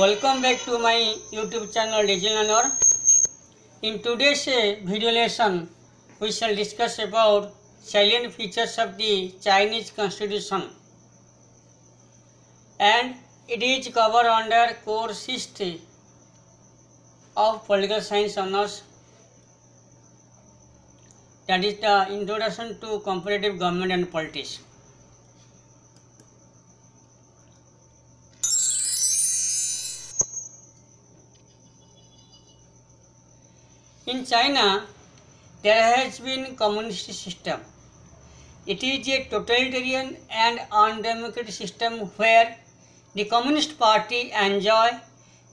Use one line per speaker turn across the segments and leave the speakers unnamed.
Welcome back to my YouTube channel Digital. In today's video lesson, we shall discuss about salient features of the Chinese Constitution, and it is covered under course history of political science honors, that is the introduction to comparative government and politics. In China, there has been communist system. It is a totalitarian and undemocratic system where the Communist Party enjoy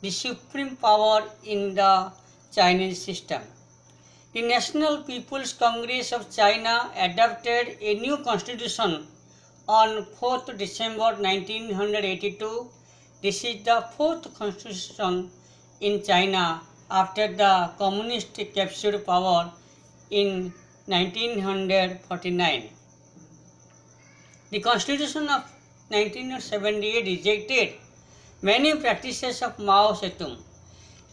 the supreme power in the Chinese system. The National People's Congress of China adopted a new constitution on 4th December 1982. This is the fourth constitution in China after the communist captured power in 1949. The Constitution of 1978 rejected many practices of Mao Zedong.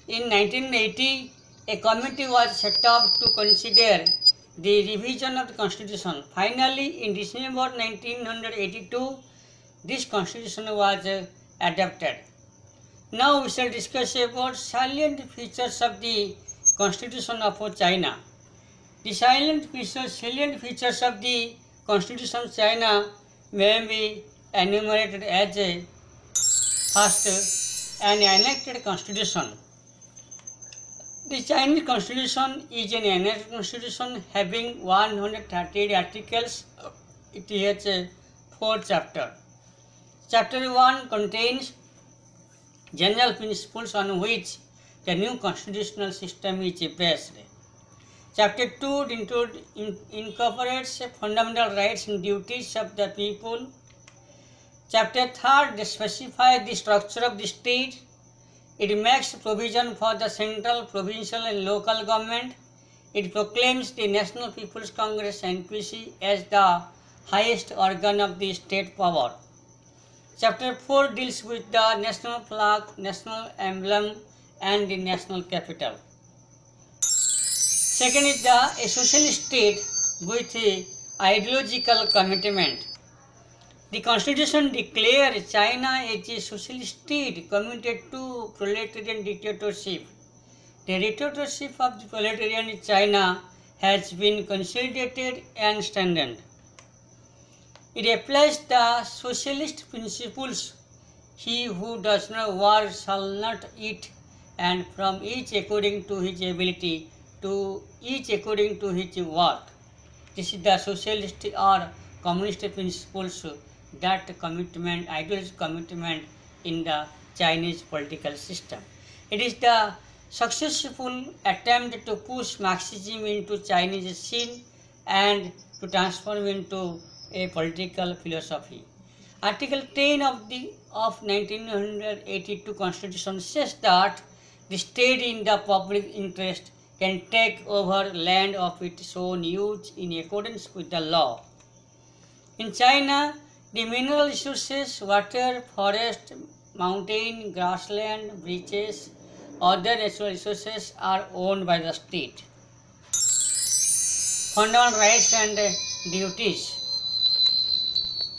In 1980, a committee was set up to consider the revision of the Constitution. Finally, in December 1982, this Constitution was adopted. Now we shall discuss about salient features of the Constitution of China. The salient features of the Constitution of China may be enumerated as a first, an enacted constitution. The Chinese Constitution is an enacted constitution having 138 articles. It has 4 chapters. Chapter 1 contains general principles on which the new constitutional system is based. Chapter 2 incorporates fundamental rights and duties of the people. Chapter 3 specifies the structure of the state. It makes provision for the central, provincial and local government. It proclaims the National People's Congress (NPC) as the highest organ of the state power. Chapter 4 deals with the national flag, national emblem and the national capital. Second is a socialist state with ideological commitment. The Constitution declares China as a socialist state committed to proletarian dictatorship. The dictatorship of the proletarian in China has been consolidated and strengthened. It applies the socialist principles: he who does not work shall not eat, and from each according to his ability, to each according to his work. This is the socialist or communist principles, that commitment, ideological commitment in the Chinese political system. It is the successful attempt to push Marxism into Chinese scene and to transform into a political philosophy. Article 10 of 1982 Constitution says that the state in the public interest can take over land of its own use in accordance with the law. In China, the mineral resources, water, forest, mountain, grassland, beaches, other natural resources are owned by the state. Fundamental rights and duties.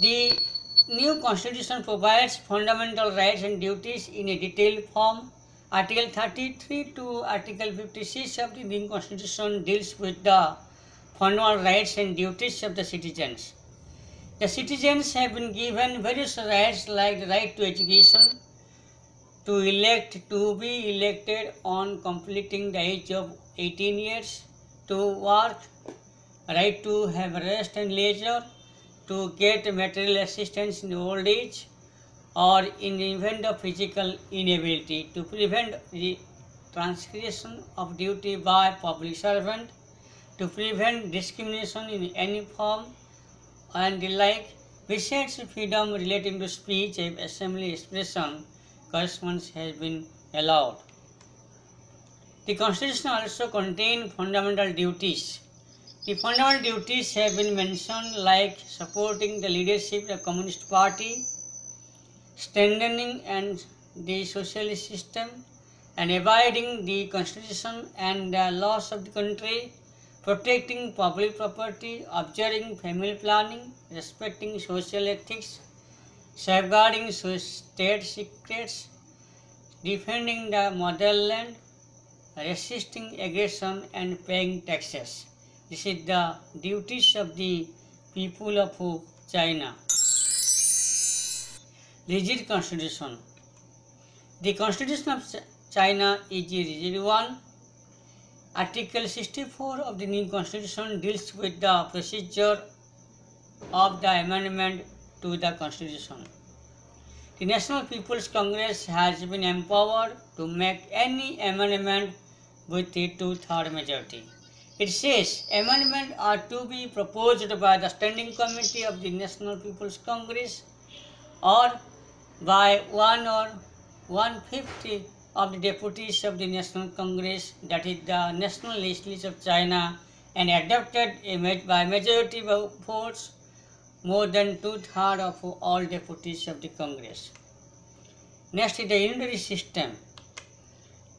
The new constitution provides fundamental rights and duties in a detailed form. Article 33 to Article 56 of the new constitution deals with the fundamental rights and duties of the citizens. The citizens have been given various rights like the right to education, to be elected on completing the age of 18 years, to work, right to have rest and leisure, to get material assistance in old age or in the event of physical inability, to prevent the transgression of duty by public servant, to prevent discrimination in any form and the like. Besides freedom relating to speech and assembly expression, correspondence has been allowed. The Constitution also contains fundamental duties. The fundamental duties have been mentioned, like supporting the leadership of the Communist Party, strengthening and the socialist system and abiding the constitution and the laws of the country, protecting public property, observing family planning, respecting social ethics, safeguarding state secrets, defending the motherland, resisting aggression and paying taxes. This is the duties of the people of China. Rigid Constitution. The Constitution of China is a rigid one. Article 64 of the new Constitution deals with the procedure of the amendment to the Constitution. The National People's Congress has been empowered to make any amendment with a two-thirds majority. It says amendments are to be proposed by the Standing Committee of the National People's Congress or by 1 or 1/5 of the deputies of the National Congress, that is the National Legislature of China, and adopted by majority votes more than two-thirds of all deputies of the Congress. Next is the unitary system.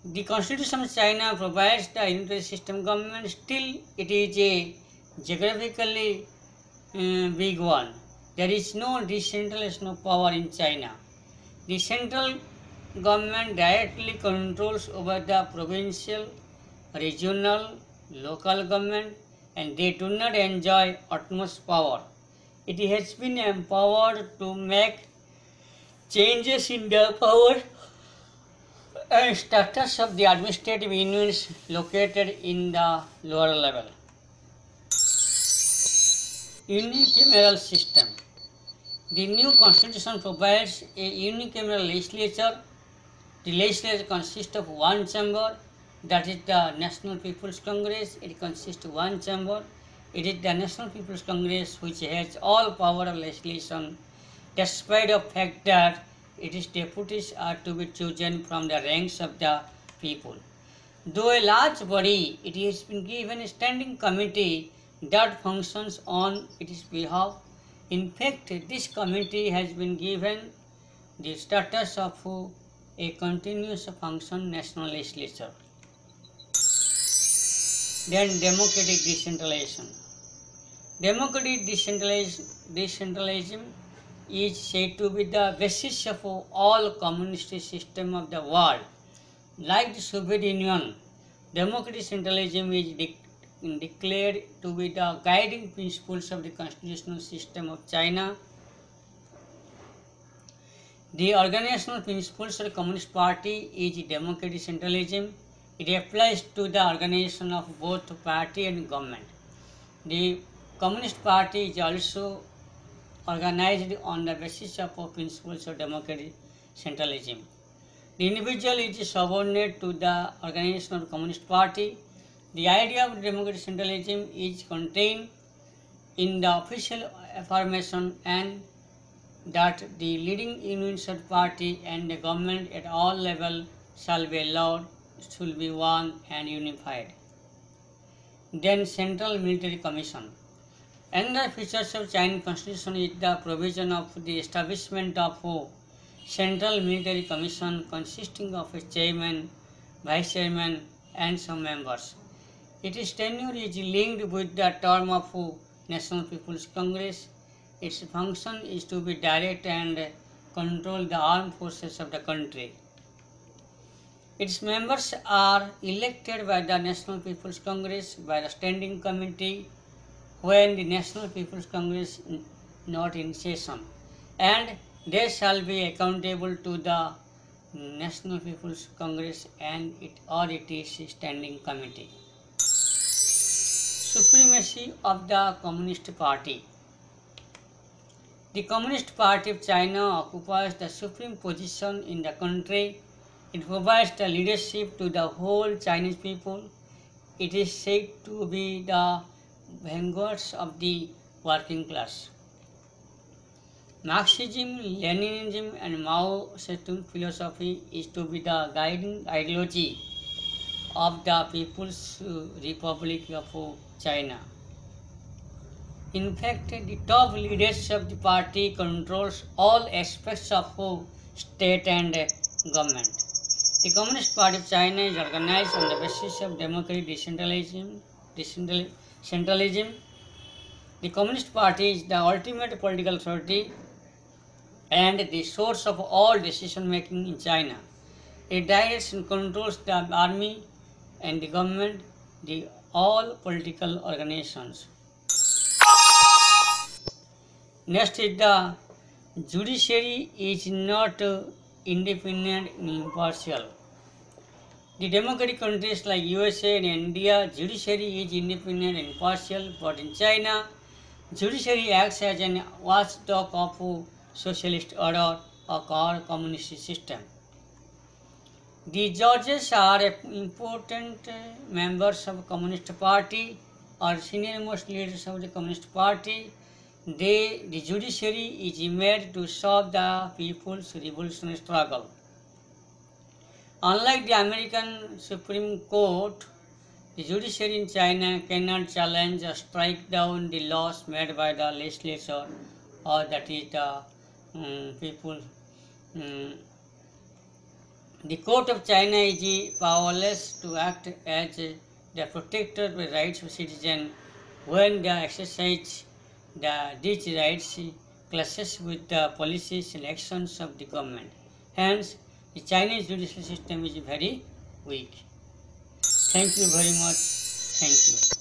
The Constitution of China provides the unitary system government. Still, it is a geographically big one. There is no decentralization of power in China. The central government directly controls over the provincial, regional, local government, and they do not enjoy utmost power. It has been empowered to make changes in the power and status of the administrative units located in the lower level. Unicameral system. The new constitution provides a unicameral legislature. The legislature consists of one chamber, that is the National People's Congress. It consists of one chamber. It is the National People's Congress which has all power of legislation, despite the fact that its deputies are to be chosen from the ranks of the people. Though a large body, it has been given a standing committee that functions on its behalf. In fact, this committee has been given the status of a continuous function national legislature. Then democratic decentralization. Democratic decentralism is said to be the basis of all communist systems of the world. Like the Soviet Union, democratic decentralism is declared to be the guiding principles of the constitutional system of China. The organizational principles of the Communist Party is democratic centralism. It applies to the organization of both party and government. The Communist Party is also organized on the basis of principles of democratic centralism. The individual is subordinate to the organization of the Communist Party. The idea of democratic centralism is contained in the official affirmation and that the leading units of the party and the government at all levels shall be allowed, should be one and unified. Then Central Military Commission. Another features of Chinese Constitution is the provision of the establishment of a Central Military Commission consisting of a chairman, vice chairman, and some members. Its tenure is linked with the term of National People's Congress. Its function is to be direct and control the armed forces of the country. Its members are elected by the National People's Congress by the Standing Committee when the National People's Congress is not in session, and they shall be accountable to the National People's Congress and its Standing Committee. Supremacy of the Communist Party. The Communist Party of China occupies the supreme position in the country. It provides the leadership to the whole Chinese people. It is said to be the vanguards of the working class. Marxism, Leninism and Mao Zedong philosophy is to be the guiding ideology of the People's Republic of China. In fact, the top leaders of the party controls all aspects of state and government. The Communist Party of China is organized on the basis of democratic decentralism. The Communist Party is the ultimate political authority and the source of all decision making in China. It directs and controls the army and the government, the all political organizations. Next is the judiciary is not independent and impartial. The democratic countries like USA and India, judiciary is independent and impartial, but in China, judiciary acts as an watchdog of socialist order or communist system. The judges are important members of Communist Party or senior most leaders of the Communist Party. The judiciary is made to serve the people's revolutionary struggle. Unlike the American Supreme Court, the judiciary in China cannot challenge or strike down the laws made by the legislature, or that is the people. The Court of China is powerless to act as the protector of the rights of citizens when they exercise these rights clashes with the policies and actions of the government. Hence, the Chinese judicial system is very weak. Thank you very much. Thank you.